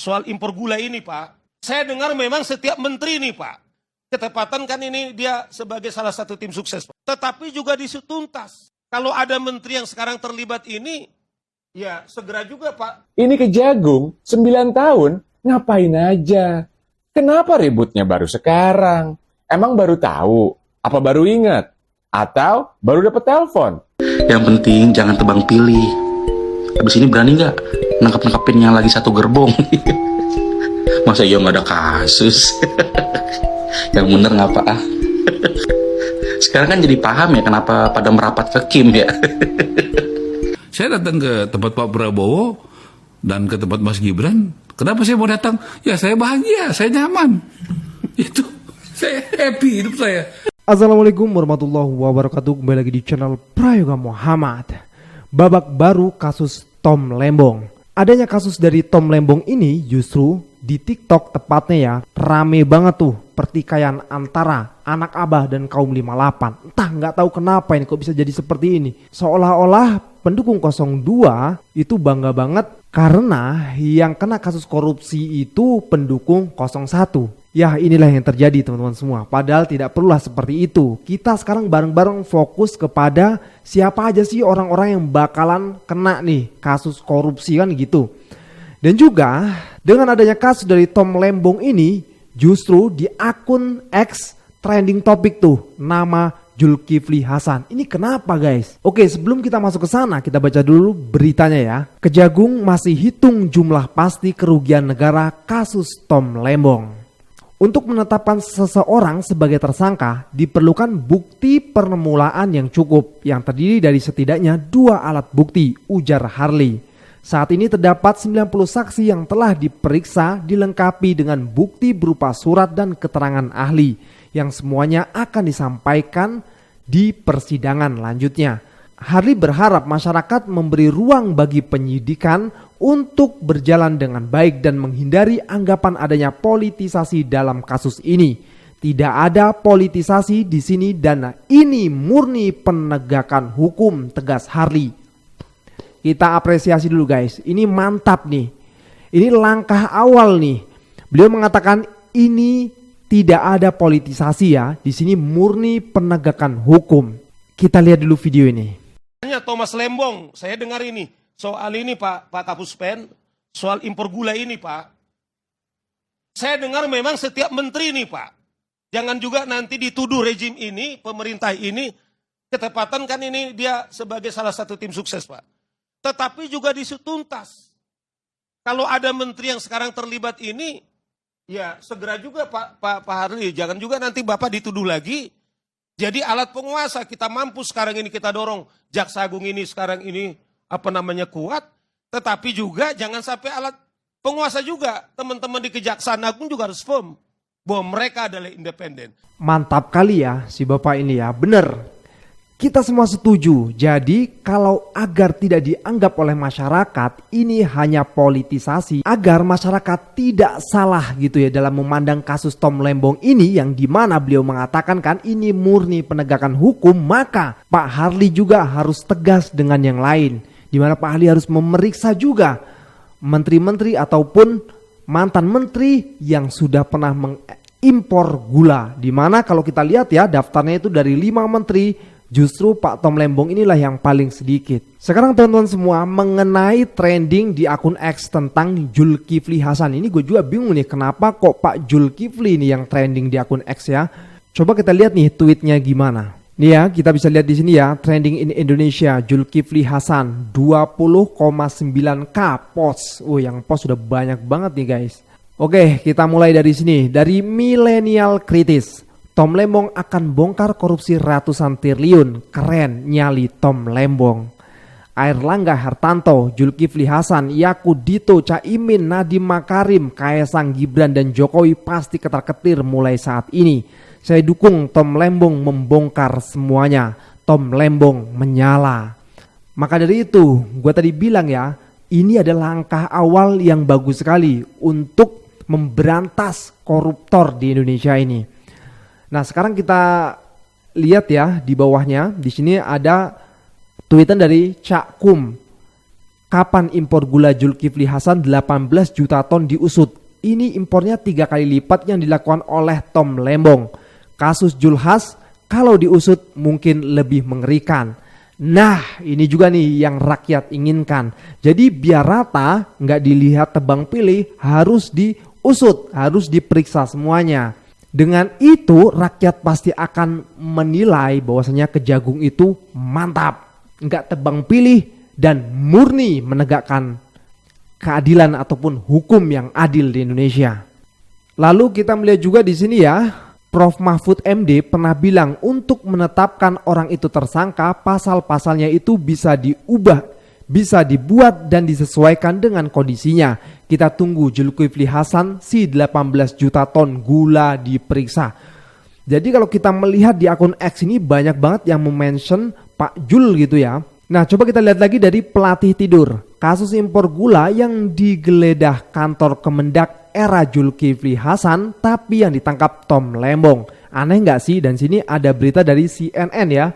soal impor gula ini, Pak. Saya dengar memang setiap menteri nih, Pak. Ketepatan kan ini dia sebagai salah satu tim sukses, Pak. Tetapi juga disu tuntas. Kalau ada menteri yang sekarang terlibat ini, ya segera juga, Pak. Ini Kejagung, 9 tahun, ngapain aja? Kenapa ributnya baru sekarang? Emang baru tahu? Apa baru ingat? Atau baru dapat telepon? Yang penting jangan tebang pilih. Habis ini berani nggak nangkep-nangkepin yang lagi satu gerbong? Masa iya nggak ada kasus? Yang bener nggak apa? Sekarang kan jadi paham ya kenapa pada merapat ke Kim ya. Saya datang ke tempat Pak Prabowo dan ke tempat Mas Gibran. Kenapa saya mau datang? Ya saya bahagia, saya nyaman. Itu saya happy hidup saya. Assalamualaikum warahmatullahi wabarakatuh. Kembali lagi di channel Prayoga Muhammad. Babak baru kasus Tom Lembong. Adanya kasus dari Tom Lembong ini justru di TikTok tepatnya ya, rame banget tuh pertikaian antara anak abah dan kaum 58. Entah nggak tahu kenapa ini kok bisa jadi seperti ini. Seolah-olah pendukung 02 itu bangga banget karena yang kena kasus korupsi itu pendukung 01. Ya inilah yang terjadi teman-teman semua. Padahal tidak perlulah seperti itu. Kita sekarang bareng-bareng fokus kepada siapa aja sih orang-orang yang bakalan kena nih kasus korupsi kan gitu. Dan juga dengan adanya kasus dari Tom Lembong ini justru di akun X trending topik tuh nama Zulkifli Hasan. Ini kenapa guys? Oke, sebelum kita masuk ke sana kita baca dulu beritanya ya. Kejagung masih hitung jumlah pasti kerugian negara kasus Tom Lembong. Untuk menetapkan seseorang sebagai tersangka diperlukan bukti permulaan yang cukup yang terdiri dari setidaknya 2 alat bukti, ujar Harley. Saat ini terdapat 90 saksi yang telah diperiksa dilengkapi dengan bukti berupa surat dan keterangan ahli yang semuanya akan disampaikan di persidangan lanjutnya. Harley berharap masyarakat memberi ruang bagi penyidikan untuk berjalan dengan baik dan menghindari anggapan adanya politisasi dalam kasus ini. Tidak ada politisasi di sini dan ini murni penegakan hukum, tegas Harley. Kita apresiasi dulu guys, ini mantap nih. Ini langkah awal nih. Beliau mengatakan ini tidak ada politisasi ya, di sini murni penegakan hukum. Kita lihat dulu video ini. Thomas Lembong, saya dengar ini soal ini Pak Kapus Pen, soal impor gula ini Pak. Saya dengar memang setiap menteri nih Pak. Jangan juga nanti dituduh rejim ini, pemerintah ini, ketepatan kan ini dia sebagai salah satu tim sukses Pak. Tetapi juga disu tuntas. Kalau ada menteri yang sekarang terlibat ini, ya segera juga Pak Harley, jangan juga nanti Bapak dituduh lagi. Jadi alat penguasa kita mampu sekarang ini kita dorong Jaksa Agung ini sekarang ini kuat. Tetapi juga jangan sampai alat penguasa juga teman-teman di Kejaksaan Agung juga harus firm bahwa mereka adalah independen. Mantap kali ya si Bapak ini ya, bener. Kita semua setuju, jadi kalau agar tidak dianggap oleh masyarakat ini hanya politisasi, agar masyarakat tidak salah gitu ya dalam memandang kasus Tom Lembong ini yang dimana beliau mengatakan kan ini murni penegakan hukum, maka Pak Harley juga harus tegas dengan yang lain. Dimana Pak Harley harus memeriksa juga menteri-menteri ataupun mantan menteri yang sudah pernah mengimpor gula. Dimana kalau kita lihat ya daftarnya itu dari 5 menteri, justru Pak Tom Lembong inilah yang paling sedikit. Sekarang teman-teman semua mengenai trending di akun X tentang Zulkifli Hasan. Ini gue juga bingung nih kenapa kok Pak Zulkifli ini yang trending di akun X ya. Coba kita lihat nih tweetnya gimana. Nih ya kita bisa lihat di sini ya, trending in Indonesia Zulkifli Hasan 20,9k post. Yang post sudah banyak banget nih guys. Oke, kita mulai dari sini, dari Millennial Kritis. Tom Lembong akan bongkar korupsi ratusan triliun. Keren nyali Tom Lembong. Airlangga Hartanto, Zulkifli Hasan, Yaku Dito, Caimin, Nadiem Makarim, Kaesang, Gibran dan Jokowi pasti ketar-ketir mulai saat ini. Saya dukung Tom Lembong membongkar semuanya. Tom Lembong menyala. Maka dari itu gue tadi bilang ya, ini adalah langkah awal yang bagus sekali untuk memberantas koruptor di Indonesia ini. Nah sekarang kita lihat ya di bawahnya, di sini ada tweetan dari Cak Kum. kapan impor gula Zulkifli Hasan 18 juta ton diusut. Ini impornya 3 kali lipat yang dilakukan oleh Tom Lembong. Kasus Julhas kalau diusut mungkin lebih mengerikan. Nah, ini juga nih yang rakyat inginkan. Jadi biar rata, nggak dilihat tebang pilih, harus diusut, harus diperiksa semuanya. Dengan itu rakyat pasti akan menilai bahwasanya Kejagung itu mantap, nggak tebang pilih dan murni menegakkan keadilan ataupun hukum yang adil di Indonesia. Lalu kita melihat juga di sini ya, Prof. Mahfud MD pernah bilang untuk menetapkan orang itu tersangka, pasal-pasalnya itu bisa diubah, bisa dibuat dan disesuaikan dengan kondisinya. Kita tunggu Zulkifli Hasan si 18 juta ton gula diperiksa. Jadi kalau kita melihat di akun X ini banyak banget yang mention Pak Jul gitu ya. Nah, coba kita lihat lagi dari pelatih tidur. Kasus impor gula yang digeledah kantor Kemendak era Zulkifli Hasan, tapi yang ditangkap Tom Lembong. Aneh nggak sih? Dan sini ada berita dari CNN ya.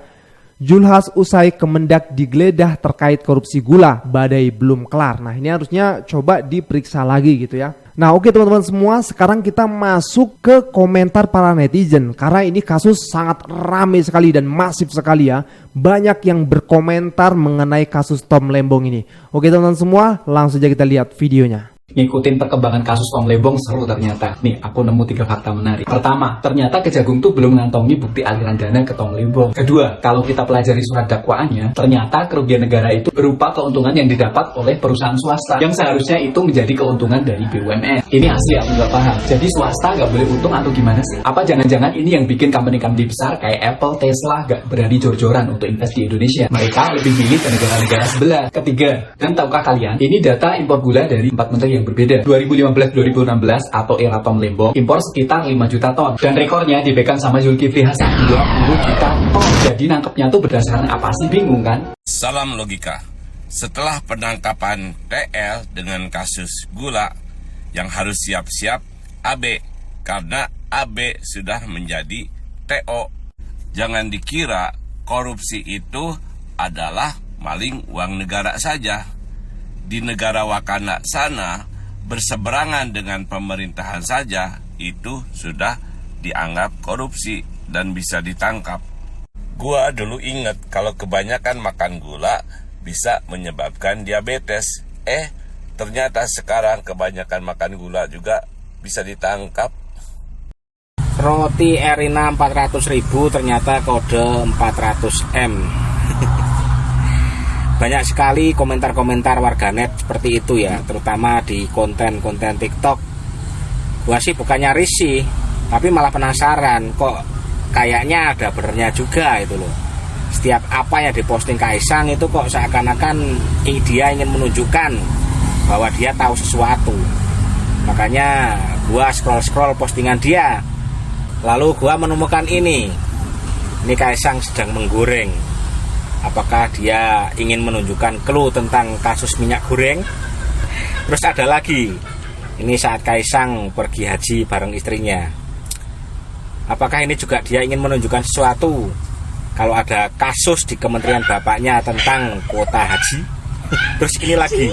Julhas usai Kemendak digeledah terkait korupsi gula, badai belum kelar. Nah, ini harusnya coba diperiksa lagi gitu ya. Nah, oke teman-teman semua, sekarang kita masuk ke komentar para netizen. Karena ini kasus sangat ramai sekali dan masif sekali ya. Banyak yang berkomentar mengenai kasus Tom Lembong ini. Oke teman-teman semua, langsung saja kita lihat videonya. Ngikutin perkembangan kasus Tom Lembong seru ternyata. Nih, aku nemu 3 fakta menarik. Pertama, ternyata Kejagung tuh belum mengantongi bukti aliran dana ke Tom Lembong. Kedua, kalau kita pelajari surat dakwaannya, ternyata kerugian negara itu berupa keuntungan yang didapat oleh perusahaan swasta yang seharusnya itu menjadi keuntungan dari BUMN. Ini asli aku nggak paham. Jadi swasta nggak boleh untung atau gimana sih? Apa jangan-jangan ini yang bikin company-company besar kayak Apple, Tesla nggak berani jor-joran untuk invest di Indonesia? Mereka lebih pilih ke negara-negara sebelah. Ketiga, dan tahukah kalian, ini data impor gula dari 4 menteri yang berbeda. 2015-2016 atau era Tom Lembong impor sekitar 5 juta ton dan rekornya dipegang sama Zulkifli Hasan 20 juta ton. Jadi nangkepnya tuh berdasarkan apa sih, bingung kan? Salam logika. Setelah penangkapan TL dengan kasus gula yang harus siap-siap AB karena AB sudah menjadi TO. Jangan dikira korupsi itu adalah maling uang negara saja. Di negara Wakanda sana berseberangan dengan pemerintahan saja itu sudah dianggap korupsi dan bisa ditangkap. Gua dulu ingat kalau kebanyakan makan gula bisa menyebabkan diabetes. Ternyata sekarang kebanyakan makan gula juga bisa ditangkap. Roti Erina 400.000 ternyata kode 400M. Banyak sekali komentar-komentar warganet seperti itu ya, terutama di konten-konten TikTok. Gua sih bukannya risih, tapi malah penasaran, kok kayaknya ada benernya juga itu loh. Setiap apa yang diposting Kaisang itu kok seakan-akan dia ingin menunjukkan bahwa dia tahu sesuatu. Makanya gua scroll-scroll postingan dia, lalu gua menemukan ini Kaisang sedang menggoreng. Apakah dia ingin menunjukkan clue tentang kasus minyak goreng? Terus ada lagi, ini saat Kaisang pergi haji bareng istrinya. Apakah ini juga dia ingin menunjukkan sesuatu kalau ada kasus di kementerian bapaknya tentang kuota haji? Terus ini lagi,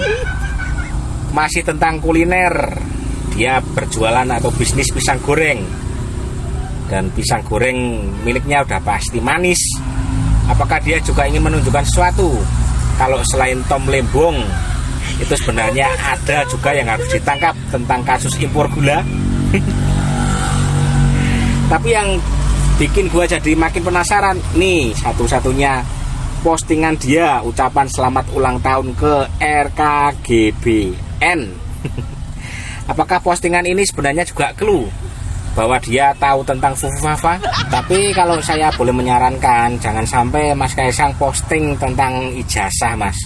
masih tentang kuliner. Dia berjualan atau bisnis pisang goreng, dan pisang goreng miliknya udah pasti manis. Apakah dia juga ingin menunjukkan sesuatu kalau selain Tom Lembong itu sebenarnya ada juga yang harus ditangkap tentang kasus impor gula? Tapi yang bikin gua jadi makin penasaran nih, satu-satunya postingan dia ucapan selamat ulang tahun ke RKGBN. Apakah postingan ini sebenarnya juga clue bahwa dia tahu tentang Fufufafa? Tapi kalau saya boleh menyarankan, jangan sampai Mas Kaisang posting tentang ijazah, Mas.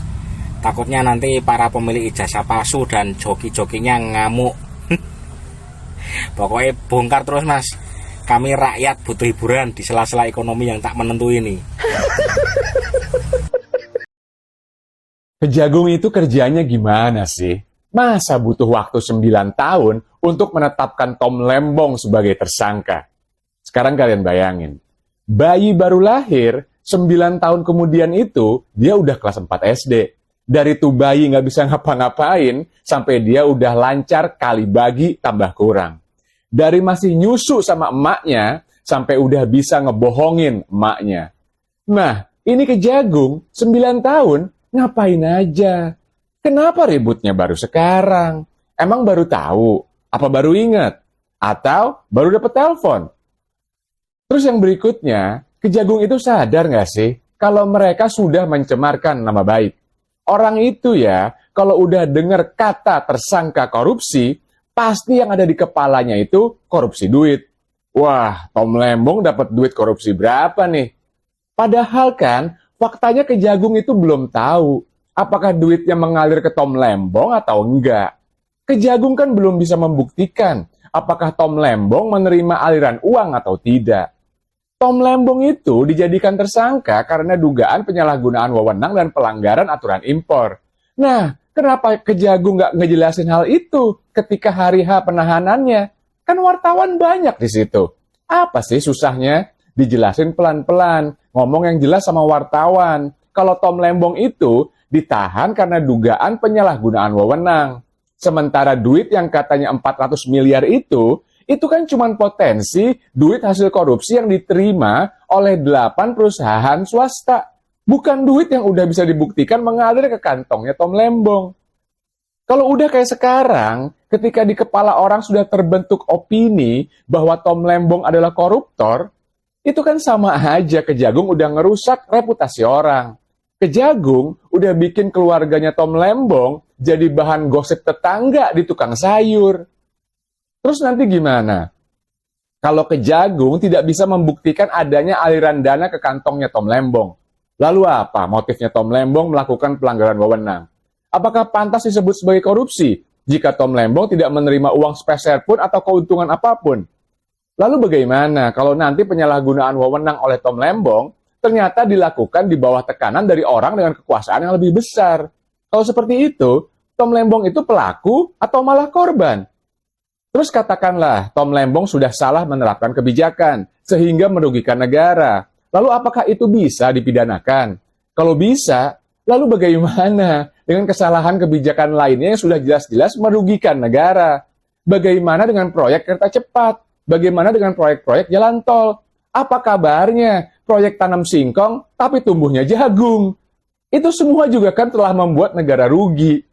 Takutnya nanti para pemilik ijazah palsu dan joki-jokinya ngamuk. Pokoknya bongkar terus, Mas. Kami rakyat butuh hiburan di sela-sela ekonomi yang tak menentu ini. Kejagung itu kerjanya gimana sih? Masa butuh waktu 9 tahun untuk menetapkan Tom Lembong sebagai tersangka? Sekarang kalian bayangin, bayi baru lahir, 9 tahun kemudian itu, dia udah kelas 4 SD. Dari tuh bayi nggak bisa ngapa-ngapain, sampai dia udah lancar kali bagi tambah kurang. Dari masih nyusu sama emaknya, sampai udah bisa ngebohongin emaknya. Nah, ini Kejagung, 9 tahun, ngapain aja? Kenapa ributnya baru sekarang? Emang baru tahu? Apa baru ingat? Atau baru dapat telepon? Terus yang berikutnya, Kejagung itu sadar nggak sih kalau mereka sudah mencemarkan nama baik? Orang itu ya, kalau udah dengar kata tersangka korupsi, pasti yang ada di kepalanya itu korupsi duit. Wah, Tom Lembong dapat duit korupsi berapa nih? Padahal kan, faktanya Kejagung itu belum tahu apakah duitnya mengalir ke Tom Lembong atau enggak. Kejagung kan belum bisa membuktikan apakah Tom Lembong menerima aliran uang atau tidak. Tom Lembong itu dijadikan tersangka karena dugaan penyalahgunaan wewenang dan pelanggaran aturan impor. Nah, kenapa Kejagung nggak ngejelasin hal itu ketika hari H penahanannya? Kan wartawan banyak di situ. Apa sih susahnya? Dijelasin pelan-pelan, ngomong yang jelas sama wartawan. Kalau Tom Lembong itu ditahan karena dugaan penyalahgunaan wewenang. Sementara duit yang katanya 400 miliar itu kan cuma potensi duit hasil korupsi yang diterima oleh 8 perusahaan swasta. Bukan duit yang udah bisa dibuktikan mengalir ke kantongnya Tom Lembong. Kalau udah kayak sekarang, ketika di kepala orang sudah terbentuk opini bahwa Tom Lembong adalah koruptor, itu kan sama aja Kejagung udah ngerusak reputasi orang. Kejagung udah bikin keluarganya Tom Lembong jadi bahan gosip tetangga di tukang sayur. Terus nanti gimana? Kalau Kejagung tidak bisa membuktikan adanya aliran dana ke kantongnya Tom Lembong, lalu apa motifnya Tom Lembong melakukan pelanggaran wewenang? Apakah pantas disebut sebagai korupsi jika Tom Lembong tidak menerima uang sepeser pun atau keuntungan apapun? Lalu bagaimana kalau nanti penyalahgunaan wewenang oleh Tom Lembong ternyata dilakukan di bawah tekanan dari orang dengan kekuasaan yang lebih besar? Kalau seperti itu, Tom Lembong itu pelaku atau malah korban? Terus katakanlah Tom Lembong sudah salah menerapkan kebijakan sehingga merugikan negara. Lalu apakah itu bisa dipidanakan? Kalau bisa, lalu bagaimana dengan kesalahan kebijakan lainnya yang sudah jelas-jelas merugikan negara? Bagaimana dengan proyek kereta cepat? Bagaimana dengan proyek-proyek jalan tol? Apa kabarnya proyek tanam singkong tapi tumbuhnya jagung? Itu semua juga kan telah membuat negara rugi.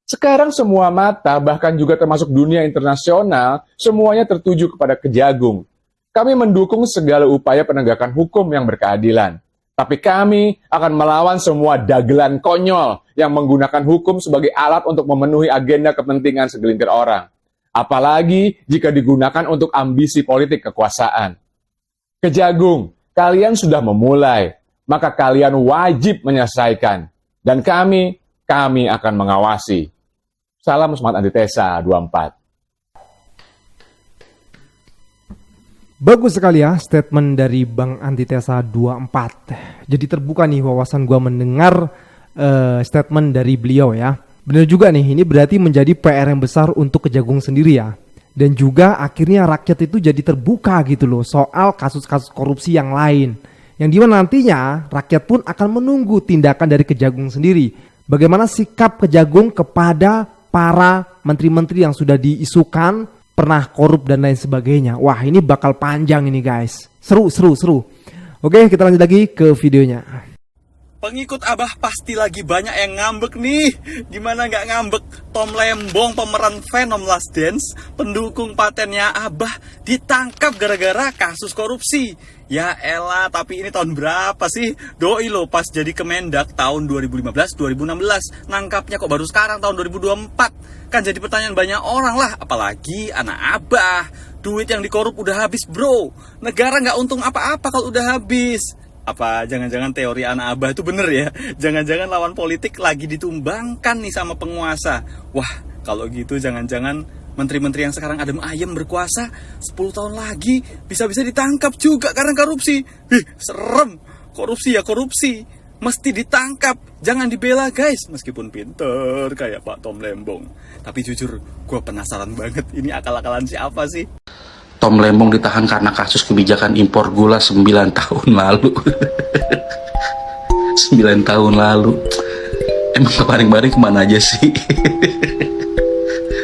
Sekarang semua mata, bahkan juga termasuk dunia internasional, semuanya tertuju kepada Kejagung. Kami mendukung segala upaya penegakan hukum yang berkeadilan. Tapi kami akan melawan semua dagelan konyol yang menggunakan hukum sebagai alat untuk memenuhi agenda kepentingan segelintir orang. Apalagi jika digunakan untuk ambisi politik kekuasaan. Kejagung, kalian sudah memulai, maka kalian wajib menyelesaikan. Dan kami akan mengawasi. Salam Semangat Antitesa 24. Bagus sekali ya statement dari Bang Antitesa 24. Jadi terbuka nih wawasan gua mendengar statement dari beliau ya. Benar juga nih, ini berarti menjadi PR yang besar untuk Kejagung sendiri ya. Dan juga akhirnya rakyat itu jadi terbuka gitu loh soal kasus-kasus korupsi yang lain. Yang dimana nantinya rakyat pun akan menunggu tindakan dari Kejagung sendiri. Bagaimana sikap Kejagung kepada para menteri-menteri yang sudah diisukan pernah korup dan lain sebagainya. Wah, ini bakal panjang ini guys. Seru. Oke, kita lanjut lagi ke videonya. Pengikut Abah pasti lagi banyak yang ngambek nih. Gimana nggak ngambek? Tom Lembong, pemeran Venom Last Dance, pendukung patennya Abah, ditangkap gara-gara kasus korupsi. Ya elah, tapi ini tahun berapa sih? Doi lo pas jadi Kemendak tahun 2015-2016. Nangkapnya kok baru sekarang tahun 2024. Kan jadi pertanyaan banyak orang lah, apalagi anak Abah. Duit yang dikorup udah habis bro. Negara nggak untung apa-apa kalau udah habis. Apa jangan-jangan teori anak Abah itu bener ya? Jangan-jangan lawan politik lagi ditumbangkan nih sama penguasa. Wah, kalau gitu jangan-jangan menteri-menteri yang sekarang adem ayem berkuasa 10 tahun lagi bisa-bisa ditangkap juga karena korupsi. Serem. Korupsi ya korupsi. Mesti ditangkap. Jangan dibela guys. Meskipun pinter kayak Pak Tom Lembong. Tapi jujur, gue penasaran banget ini akal-akalan siapa sih? Tom Lembong ditahan karena kasus kebijakan impor gula 9 tahun lalu. 9 tahun lalu. Emang kebaring-baring kemana aja sih?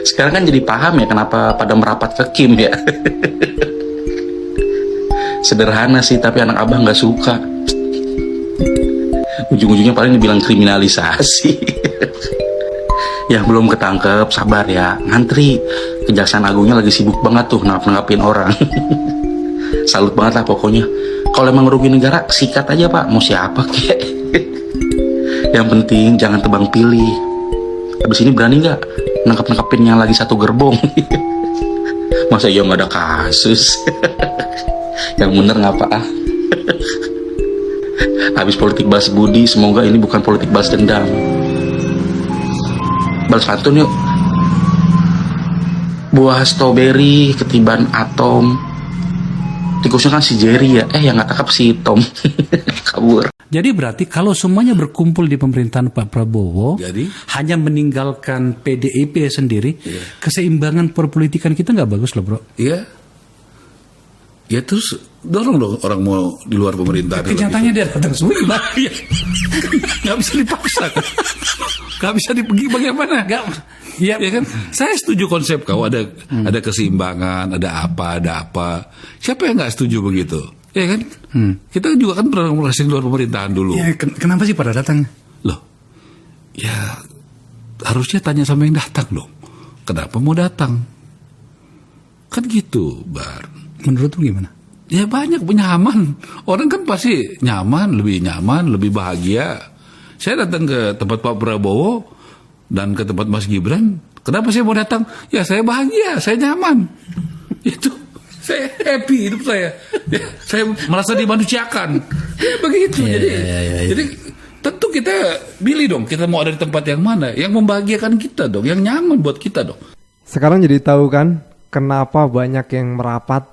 Sekarang kan jadi paham ya kenapa pada merapat ke Kim ya. Sederhana sih, tapi anak abah nggak suka. Ujung-ujungnya paling dibilang kriminalisasi. Yang belum ketangkep, sabar ya, ngantri. Kejaksaan Agungnya lagi sibuk banget tuh nangkap-nangkapin orang. Salut banget lah pokoknya. Kalau emang rugi negara, sikat aja pak, mau siapa kek. Yang penting jangan tebang pilih. Habis ini berani nggak nangkap-nangkapin yang lagi satu gerbong? Masa iya nggak ada kasus? Yang bener nggak pak ah? Habis politik balas budi, semoga ini bukan politik balas dendam. Balas pantun yuk. Buah stroberi ketiban atom. Tikusnya kan si Jerry ya, yang nggak tangkap si Tom. Kabur. Jadi berarti kalau semuanya berkumpul di pemerintahan Pak Prabowo, Jadi? hanya meninggalkan PDIP sendiri, keseimbangan perpolitikan kita nggak bagus loh bro. Iya. Ya terus dorong dong orang mau di luar pemerintahan. Kenyataannya dia datang semua gimana? Nggak bisa dipaksa kan? Nggak bisa dipergi bagaimana? Nggak. Ya kan? Saya setuju konsep kau ada keseimbangan, ada apa. Siapa yang nggak setuju begitu? Ya kan? Kita juga kan pernah merasa di luar pemerintahan dulu. Ya, kenapa sih pada datang? Loh, ya harusnya tanya sama yang datang dong. Kenapa mau datang? Kan gitu, Bar. Menurut lu gimana? Ya banyak nyaman. Orang kan pasti nyaman, lebih bahagia. Saya datang ke tempat Pak Prabowo dan ke tempat Mas Gibran. Kenapa saya mau datang? Ya saya bahagia, saya nyaman. Itu saya happy hidup saya. Ya, saya merasa dimanusiakan. Ya begitu. Jadi tentu kita pilih dong. Kita mau ada di tempat yang mana, yang membahagiakan kita dong, yang nyaman buat kita dong. Sekarang jadi tahu kan kenapa banyak yang merapat.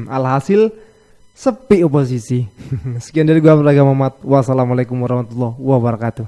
Alhasil sepi oposisi. Sekian dari gua Abdul Rahman Muhammad. Wassalamualaikum warahmatullahi wabarakatuh.